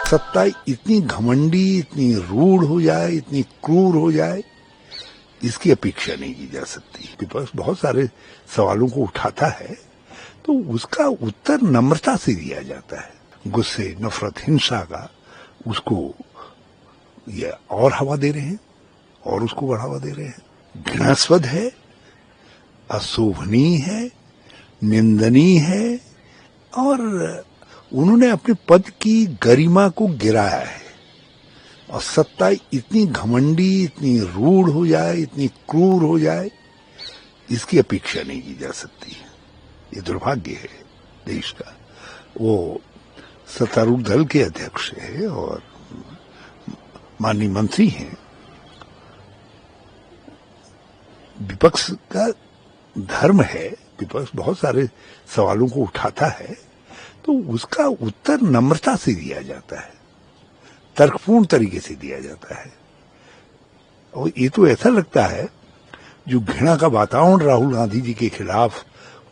सत्ता इतनी घमंडी, इतनी रूढ़ हो जाए, इतनी क्रूर हो जाए, इसकी अपेक्षा नहीं की जा सकती। विपक्ष बहुत सारे सवालों को उठाता है तो उसका उत्तर नम्रता से दिया जाता है। गुस्से, नफरत, हिंसा का उसको ये और हवा दे रहे हैं और उसको बढ़ावा दे रहे हैं। घृणास्पद है, अशोभनीय है, निंदनीय है और उन्होंने अपने पद की गरिमा को गिराया है। और सत्ता इतनी घमंडी, इतनी रूढ़ हो जाए, इतनी क्रूर हो जाए, इसकी अपेक्षा नहीं की जा सकती। ये दुर्भाग्य है देश का। वो सत्तारूढ़ दल के अध्यक्ष है और माननीय मंत्री हैं। विपक्ष का धर्म है, विपक्ष बहुत सारे सवालों को उठाता है तो उसका उत्तर नम्रता से दिया जाता है, तर्कपूर्ण तरीके से दिया जाता है। और ये तो ऐसा लगता है जो घृणा का वातावरण राहुल गांधी जी के खिलाफ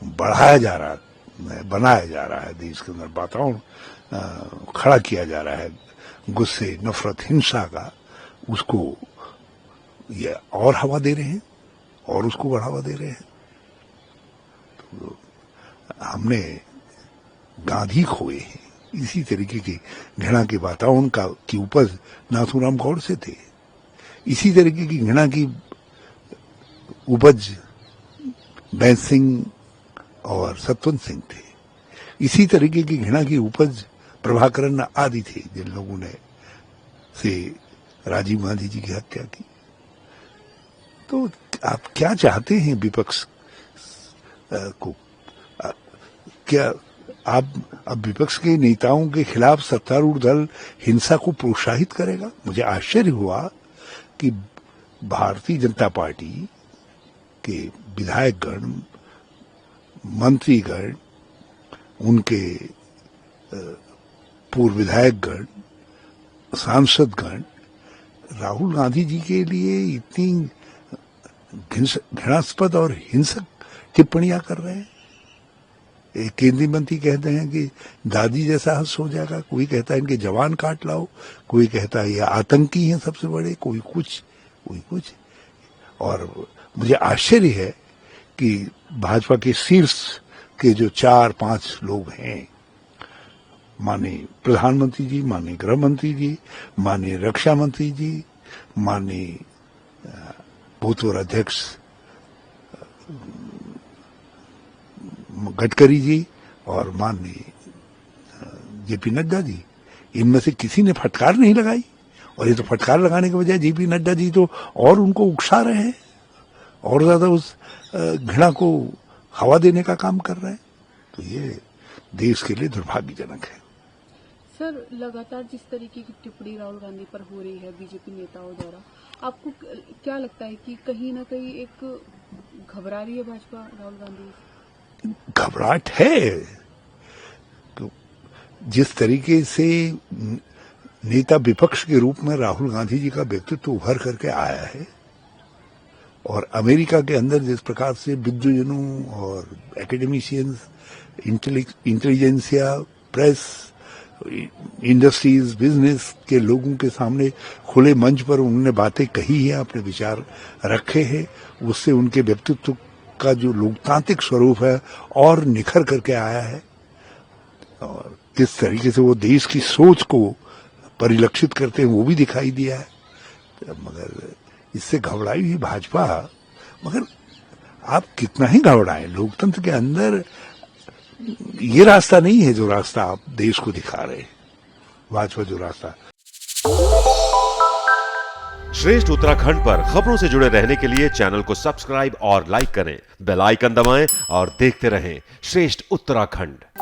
बढ़ाया जा रहा है, बनाया जा रहा है, देश के अंदर वातावरण खड़ा किया जा रहा है, गुस्से, नफरत, हिंसा का, उसको ये और हवा दे रहे हैं और उसको बढ़ावा दे रहे हैं। तो हमने गांधी खोए हैं। इसी तरीके की घृणा के वातावरण की उपज नाथूराम गौडसे थे। इसी तरीके की घृणा की उपज बैन सिंह और सतवंत सिंह थे। इसी तरीके की घृणा की उपज प्रभाकरन आदि थे, जिन लोगों ने से राजीव गांधी जी की हत्या की। तो आप क्या चाहते हैं विपक्ष को? क्या आप अब विपक्ष के नेताओं के खिलाफ सत्तारूढ़ दल हिंसा को प्रोत्साहित करेगा? मुझे आश्चर्य हुआ कि भारतीय जनता पार्टी के विधायकगण, मंत्रीगण, उनके पूर्व विधायकगण, सांसदगण राहुल गांधी जी के लिए इतनी घृणास्पद और हिंसक टिप्पणियां कर रहे हैं। एक केंद्रीय मंत्री कहते हैं कि दादी जैसा हंस हो जाएगा, कोई कहता है इनके जवान काट लाओ, कोई कहता है ये आतंकी हैं सबसे बड़े, कोई कुछ कोई कुछ। और मुझे आश्चर्य है कि भाजपा के शीर्ष के जो 4-5 लोग हैं, माननीय प्रधानमंत्री जी, माननीय गृह मंत्री जी, माननीय रक्षा मंत्री जी, माननीय भूतपूर्व अध्यक्ष गडकरी जी और माननीय जेपी नड्डा जी, इनमें से किसी ने फटकार नहीं लगाई। और ये तो फटकार लगाने के बजाय जेपी नड्डा जी तो और उनको उकसा रहे हैं और ज्यादा उस घृणा को हवा देने का काम कर रहे हैं। तो ये देश के लिए दुर्भाग्यजनक है। सर, लगातार जिस तरीके की टिप्पणी राहुल गांधी पर हो रही है बीजेपी नेताओं द्वारा, आपको क्या लगता है कि कहीं ना कहीं एक घबरा रही है भाजपा राहुल गांधी? घबराहट है। तो जिस तरीके से नेता विपक्ष के रूप में राहुल गांधी जी का व्यक्तित्व उभर करके आया है और अमेरिका के अंदर जिस प्रकार से विद्वजनों और academicians, intelligentsia, press, industries, business के लोगों के सामने खुले मंच पर उन्होंने बातें कही है, अपने विचार रखे हैं, उससे उनके व्यक्तित्व का जो लोकतांत्रिक स्वरूप है और निखर करके आया है। और किस तरीके से वो देश की सोच को परिलक्षित करते हैं वो भी दिखाई दिया है। मगर इससे घबराई हुई भाजपा, मगर आप कितना ही घबराएं, लोकतंत्र के अंदर ये रास्ता नहीं है जो रास्ता आप देश को दिखा रहे हैं। भाजपा जो रास्ता। श्रेष्ठ उत्तराखंड पर खबरों से जुड़े रहने के लिए चैनल को सब्सक्राइब और लाइक करें, बेल आइकन दबाएं और देखते रहें श्रेष्ठ उत्तराखंड।